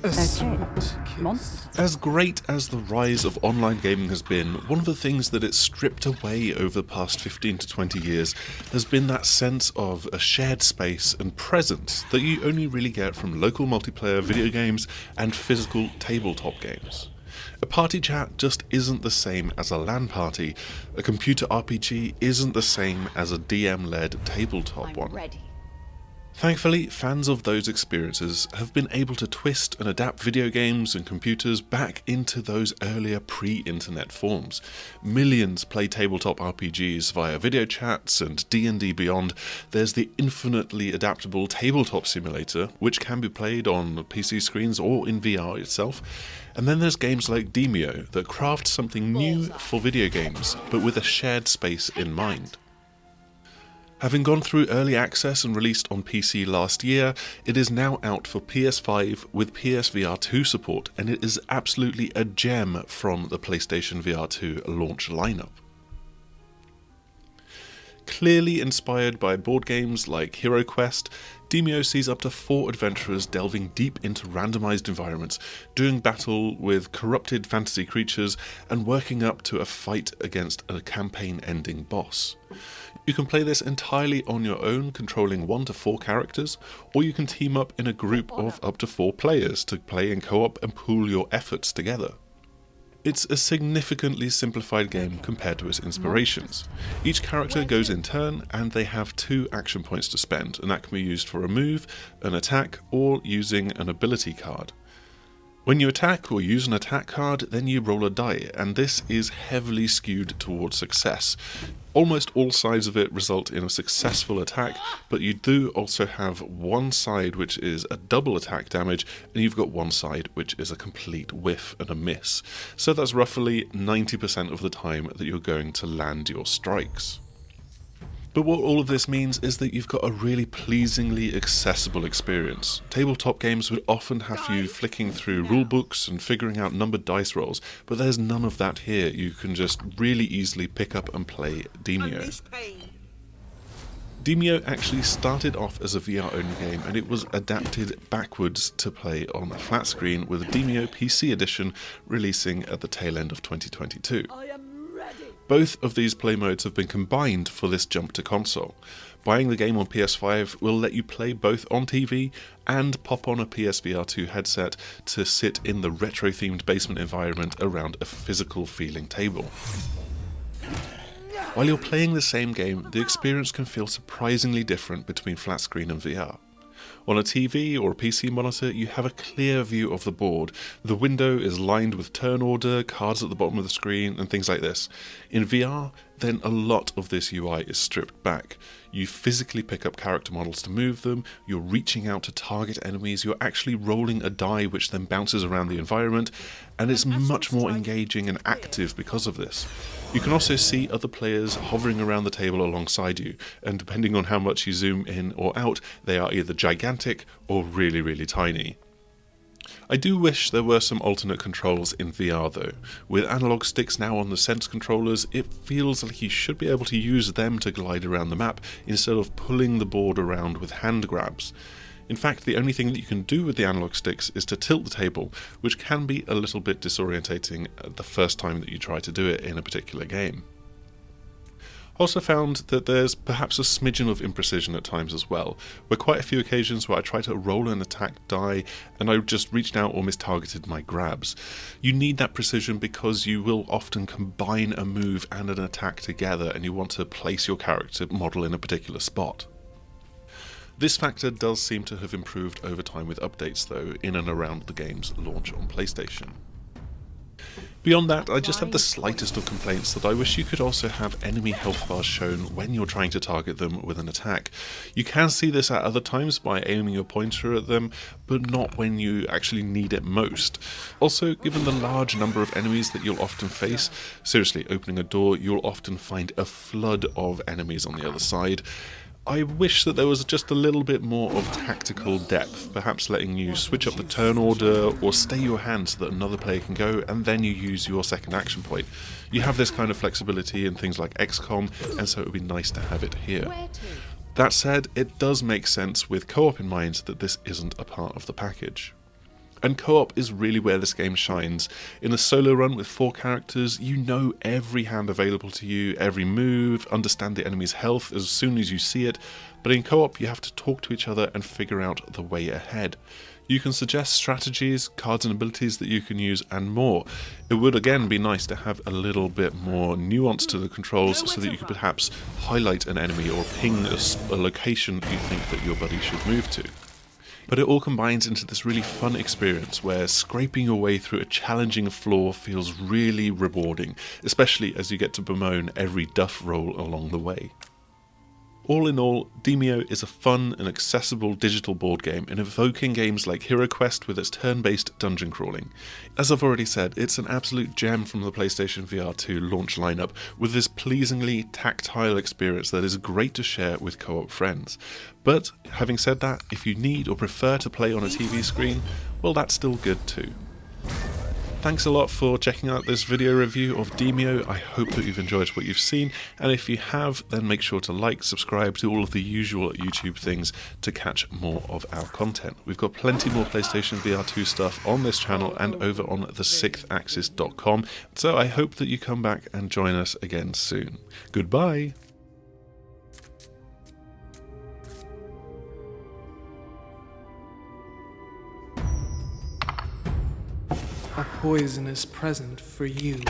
As great as the rise of online gaming has been, one of the things that it's stripped away over the past 15 to 20 years has been that sense of a shared space and presence that you only really get from local multiplayer video games and physical tabletop games. A party chat just isn't the same as a LAN party. A computer RPG isn't the same as a DM-led tabletop one. Thankfully, fans of those experiences have been able to twist and adapt video games and computers back into those earlier pre-internet forms. Millions play tabletop RPGs via video chats and D&D Beyond. There's the infinitely adaptable tabletop simulator, which can be played on PC screens or in VR itself. And then there's games like Demeo that craft something new for video games, but with a shared space in mind. Having gone through early access and released on PC last year, it is now out for PS5 with PSVR2 support, and it is absolutely a gem from the PlayStation VR2 launch lineup. Clearly inspired by board games like Hero Quest, Demeo sees up to 4 adventurers delving deep into randomized environments, doing battle with corrupted fantasy creatures, and working up to a fight against a campaign-ending boss. You can play this entirely on your own, controlling 1 to 4 characters, or you can team up in a group of up to 4 players to play in co-op and pool your efforts together. It's a significantly simplified game compared to its inspirations. Each character goes in turn, and they have 2 action points to spend, and that can be used for a move, an attack, or using an ability card. When you attack or use an attack card, then you roll a die, and this is heavily skewed towards success. Almost all sides of it result in a successful attack, but you do also have one side which is a double attack damage, and you've got one side which is a complete whiff and a miss. So that's roughly 90% of the time that you're going to land your strikes. But what all of this means is that you've got a really pleasingly accessible experience. Tabletop games would often have you flicking through rulebooks and figuring out numbered dice rolls, but there's none of that here. You can just really easily pick up and play Demeo. Demeo actually started off as a VR-only game, and it was adapted backwards to play on a flat screen with a Demeo PC edition releasing at the tail end of 2022. Both of these play modes have been combined for this jump to console. Buying the game on PS5 will let you play both on TV and pop on a PSVR2 headset to sit in the retro-themed basement environment around a physical feeling table. While you're playing the same game, the experience can feel surprisingly different between flat screen and VR. On a TV or a PC monitor, you have a clear view of the board. The window is lined with turn order, cards at the bottom of the screen, and things like this. In VR, then a lot of this UI is stripped back. You physically pick up character models to move them, you're reaching out to target enemies, you're actually rolling a die which then bounces around the environment, and it's much more engaging and active because of this. You can also see other players hovering around the table alongside you, and depending on how much you zoom in or out, they are either gigantic or really, really tiny. I do wish there were some alternate controls in VR though. With analog sticks now on the Sense controllers, it feels like you should be able to use them to glide around the map instead of pulling the board around with hand grabs. In fact, the only thing that you can do with the analog sticks is to tilt the table, which can be a little bit disorientating the first time that you try to do it in a particular game. I also found that there's perhaps a smidgen of imprecision at times as well, where quite a few occasions where I try to roll an attack die and I just reached out or mistargeted my grabs. You need that precision because you will often combine a move and an attack together, and you want to place your character model in a particular spot. This factor does seem to have improved over time with updates though, in and around the game's launch on PlayStation. Beyond that, I just have the slightest of complaints that I wish you could also have enemy health bars shown when you're trying to target them with an attack. You can see this at other times by aiming your pointer at them, but not when you actually need it most. Also, given the large number of enemies that you'll often face, seriously, opening a door, you'll often find a flood of enemies on the other side. I wish that there was just a little bit more of tactical depth, perhaps letting you switch up the turn order or stay your hand so that another player can go and then you use your second action point. You have this kind of flexibility in things like XCOM, and so it would be nice to have it here. That said, it does make sense with co-op in mind that this isn't a part of the package. And co-op is really where this game shines. In a solo run with 4 characters, you know every hand available to you, every move, understand the enemy's health as soon as you see it, but in co-op you have to talk to each other and figure out the way ahead. You can suggest strategies, cards and abilities that you can use, and more. It would again be nice to have a little bit more nuance to the controls so that you could perhaps highlight an enemy or ping a location that you think that your buddy should move to. But it all combines into this really fun experience where scraping your way through a challenging floor feels really rewarding, especially as you get to bemoan every duff roll along the way. All in all, Demeo is a fun and accessible digital board game evoking games like Hero Quest with its turn-based dungeon crawling. As I've already said, it's an absolute gem from the PlayStation VR2 launch lineup, with this pleasingly tactile experience that is great to share with co-op friends. But having said that, if you need or prefer to play on a TV screen, well, that's still good too. Thanks a lot for checking out this video review of Demeo. I hope that you've enjoyed what you've seen, and if you have, then make sure to like, subscribe to all of the usual YouTube things to catch more of our content. We've got plenty more PlayStation VR2 stuff on this channel and over on the6thAxis.com, so I hope that you come back and join us again soon. Goodbye! A poisonous present for you.